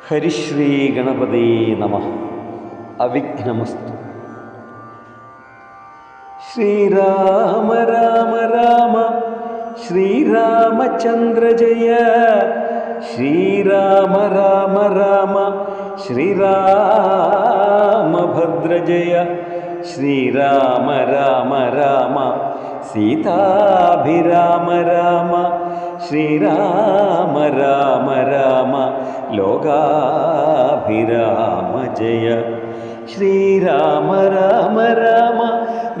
ഹരിശ്രീ ഗണപതേ നമഃ. അവിഘ്നമസ്തു. ശ്രീരാമ രാമ രാമ ശ്രീരാമചന്ദ്ര ജയ. ശ്രീരാമ രാമ രാമ ശ്രീരാമഭദ്ര ജയ. ശ്രീരാമ രാമ രാമ സീതാഭിരാമ രാമ. ശ്രീരാമ രാമ രാമ ലോകാഭിരാമ ജയ. ശ്രീരാമ രാമ രാമ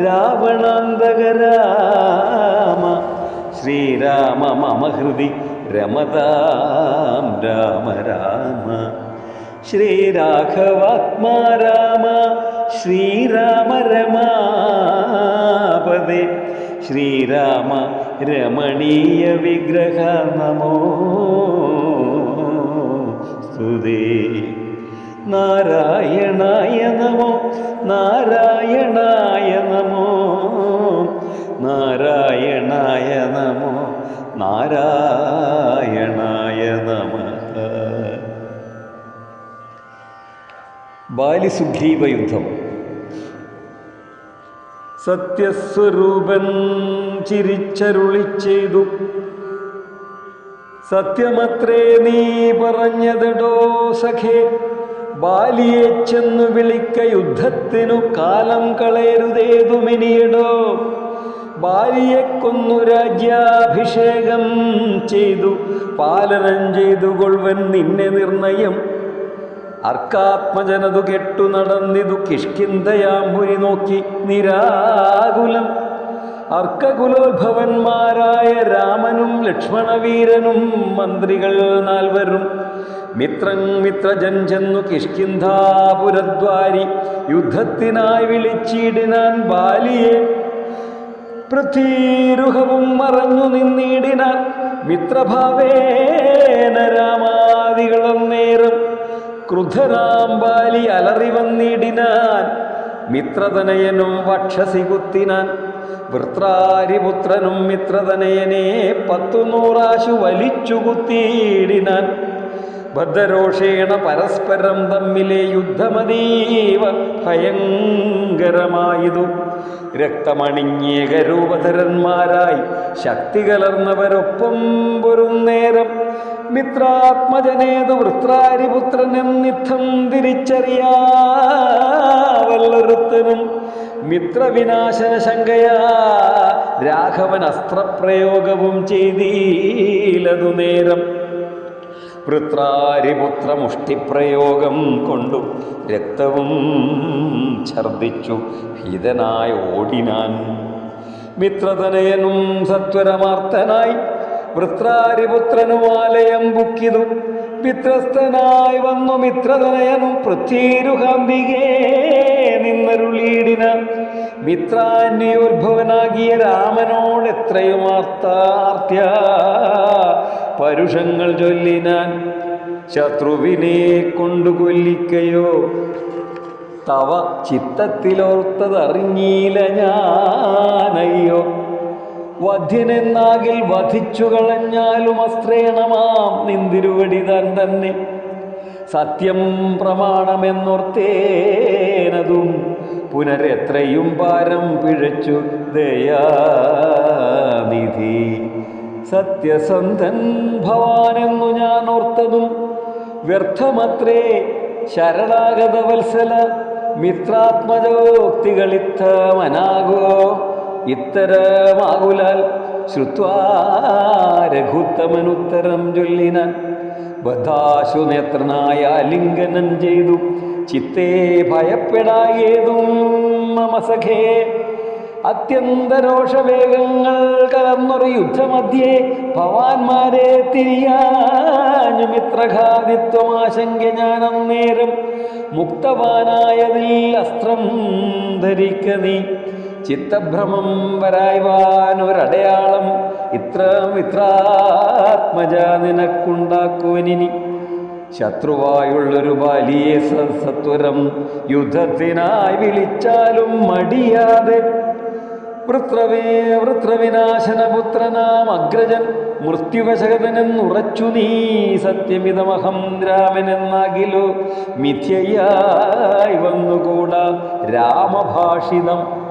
രാവണാന്തക രാമ. ശ്രീരാമ മമ ഹൃദി രമതാം രാമ രാമ. ശ്രീരാഘവാത്മാ രാമ ശ്രീരാമ രമാപദേ. ശ്രീരാമ രമണീയ വിഗ്രഹ നമോസ്തുതേ. നാരായണായ നമോ നാരായണായ നമോ നാരായണായ നമോ നാരായണായ നമഃ. ബാലിസുഗ്രീവ യുദ്ധം. സത്യസ്വരൂപൻ ചിരിച്ചരുളി ചെയ്തു, സത്യമത്രേ നീ പറഞ്ഞതെടോ സഖേ. ബാലിയെ ചെന്നു വിളിക്ക, യുദ്ധത്തിനു കാലം കളയരുതേതുമിനിയടോ. ബാലിയെ കൊന്നു രാജ്യാഭിഷേകം ചെയ്തു, പാലനം ചെയ്തു കൊൾവൻ നിന്നെ നിർണയം. അർക്കാത്മജനതു കെട്ടു നടന്നിതു കിഷ്കിന്ധയാമ്പുരി നോക്കി നിരാകുലം. അർക്കകുലോത്ഭവന്മാരായ രാമനും ലക്ഷ്മണവീരനും മന്ത്രികൾ നാൽവരും മിത്രജൻ ചെന്നു കിഷ്കിന്ധാപുരദ്വാരി യുദ്ധത്തിനായി വിളിച്ചിടിനാൻ ബാലിയെ. പൃഥ്വീരുഹവും മറഞ്ഞു നിന്നിടിനാൻ മിത്രഭാവേന രാമാദികളും നേരം. ക്രുദ്ധനാം ബാലി അലറി വന്നിടിനാൻ, മിത്രതനയനും വക്ഷസി കുത്തിനാൻ. വൃത്രാരിപുത്രനും മിത്രതനയനെ 100 വലിച്ചു കുത്തിയിടിനാൻ. ബദ്ധരോഷേണ പരസ്പരം തമ്മിലെ യുദ്ധമതീവ ഭയങ്കരമായതു. രക്തമണിഞ്ഞേകരൂപധരന്മാരായി ശക്തി കലർന്നവരൊപ്പം പൊരുന്നേരം. മിത്രാത്മജനേതു വൃത്രാരിപുത്രനെന്നിത്തം തിരിച്ചറിയാവല്ലൊരുത്തനും. മിത്രവിനാശന ശങ്കയാ രാഘവൻ അസ്ത്രപ്രയോഗവും ചെയ്തീലതു നേരം. വൃത്രാരിപുത്ര മുഷ്ടിപ്രയോഗം കൊണ്ടു രക്തവും ഛർദിച്ചു ഭീതനായി ഓടിനാൻ. മിത്രതനയനും സത്വരമാർത്തനായി വൃത്രാരിപുത്രനുമാലയം ബുക്കിതു. മിത്രസ്ഥനായി വന്നു മിത്രതനയനും പൃഥ്വീരുഹാംബികേ നിന്നരുളീടിന. മിത്രാന്യോത്ഭവനാകിയ രാമനോട് എത്രയും ആർത്താർഥ്യ പരുഷങ്ങൾ ചൊല്ലിനാൻ. ശത്രുവിനെ കൊണ്ടു കൊല്ലിക്കയോ തവ ചിത്തത്തിലോർത്തതറിഞ്ഞീല ഞാനയ്യോ. വധ്യനെന്നാകിൽ വധിച്ചു കളഞ്ഞാലും അസ്ത്രേണമാം നിന്തിരുവടി താൻ തന്നെ. സത്യം പ്രമാണമെന്നോർത്തേനതും പുനരെത്രയും പാരം പിഴച്ചു ദയാനിധി. സത്യസന്ധൻ ഭവാനെന്നു ഞാൻ ഓർത്തതും വ്യർത്ഥമത്രേ ശരണാഗത വത്സല. മിത്രാത്മജോക്തികളിത്ത മനാകോ ഇത്തരമാകുലാൽ ശ്രുത്വാ രഘുത്തമനുത്തരം ചൊല്ലിനാൻ. ബദ്ധാശു നേത്രനായ ആലിംഗനം ചെയ്തു ചിത്തേ ഭയപ്പെടായേതും മമ സഖേ. അത്യന്തരോഷവേഗങ്ങൾ കലർന്നൊരു യുദ്ധമധ്യേ ഭവാന്മാരെ തിരിയാഞ്ഞു മിത്രഘാതിത്വമാശങ്ക ഞാനന്നേരം. മുക്തവാനായതിൽ അസ്ത്രം ധരിക്ക നീ, ചിത്തഭ്രമം വരായ്വാനൊരടയാളം ഇത്ര മിത്രാത്മജ നിനക്കുണ്ടാക്കുവനിനി. ശത്രുവായുള്ളൊരു ബാലിയെ സത്വരം യുദ്ധത്തിനായി വിളിച്ചാലും മടിയാതെ. വൃത്രവിനാശനപുത്രനാം അഗ്രജൻ മൃത്യുവശകതനെന്നുറച്ചു നീ സത്യമിതമഹം രാമനെന്നാകിലോ മിഥ്യയായി വന്നുകൂടാ രാമഭാഷിതം.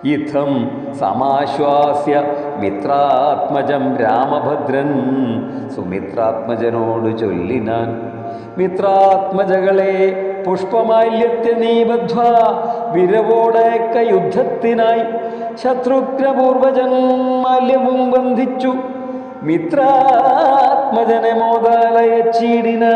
ഇത്തം സമാശ്വാസ്യ മിത്രാത്മജം രാമഭദ്രൻ സുമിത്രാത്മജനോട് ചൊല്ലിനാൻ. മിത്രാത്മജകളെ പുഷ്പമാല്യത്തെ നീ ബദ്ധ്വാ വിരവോടേക്ക യുദ്ധത്തിനായി ശത്രുഘ്നപൂർവജൻ മാല്യവും ബന്ധിച്ചു മിത്രാത്മജനെ മോദാലയച്ചീടിനാൻ.